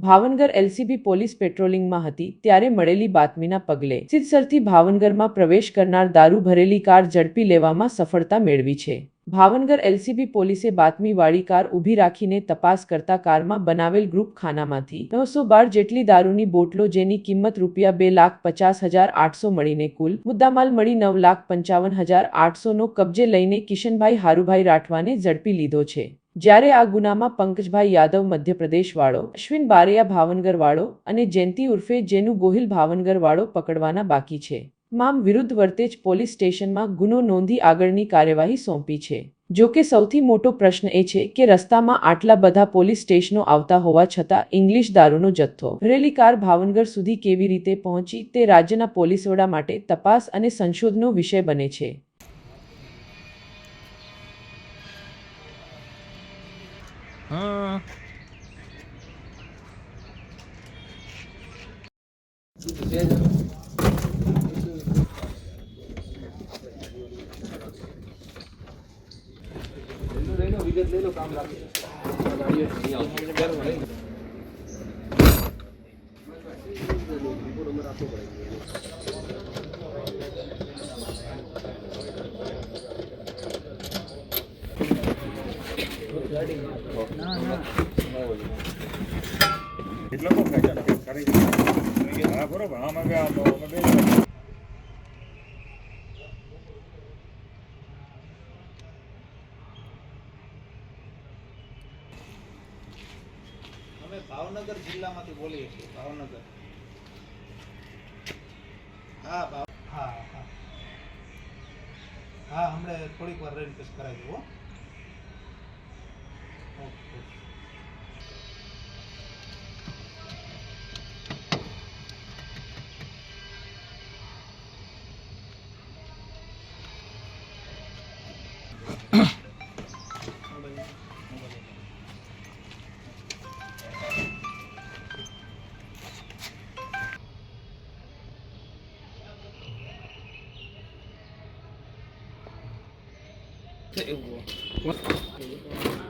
Bhavnagar LCB police પેટ્રોલિંગમાં હતી ત્યારે મળેલી બાતમીના પગલે સિદ્ધસરથી ભાવનગરમાં પ્રવેશ કરનાર દારૂ ભરેલી કાર ઝડપી લેવામાં સફળતા મેળવી છે। ભાવનગર એલસીબી પોલીસે બાતમીવાળી કાર ઊભી રાખીને તપાસ કરતા કારમાં બનાવેલ ગ્રુપ ખાનામાંથી 912 જેટલી દારૂની બોટલો જેની કિંમત ₹2,50,800 મળીને કુલ મુદ્દામાલ મળી ₹9,55,800નો કબજે લઈને કિશનભાઈ હારુભાઈ રાઠવાને ઝડપી લીધો છે। જ્યારે આ ગુનામાં પંકજભાઈ યાદવ મધ્યપ્રદેશ વાળો, અશ્વિન બારૈયા ભાવનગર વાળો અને જયંતિ ઉર્ફે જેનુ ગોહિલ ભાવનગર વાળો પકડવાના બાકી છે। તમામ વિરુદ્ધ વર્તેજ પોલીસ સ્ટેશનમાં ગુનો નોંધી આગળની કાર્યવાહી સોંપી છે। જો કે સૌથી મોટો પ્રશ્ન એ છે કે રસ્તામાં આટલા બધા પોલીસ સ્ટેશનો આવતા હોવા છતાં ઇંગ્લિશ દારૂનો જથ્થો ભરેલી કાર ભાવનગર સુધી કેવી રીતે પહોંચી તે રાજ્યના પોલીસ વડા માટે તપાસ અને સંશોધનનો વિષય બને છે। हाँ विगत ले लो काम એટલો તો ફેશન કરી હા બરોબર આમાં બે આમ બે અમે ભાવનગર જિલ્લામાંથી બોલીએ છીએ। ભાવનગર હા હા હા હા હમણે થોડીક વાર રહીને ટેસ્ટ કરાવી દઉં। Okay What?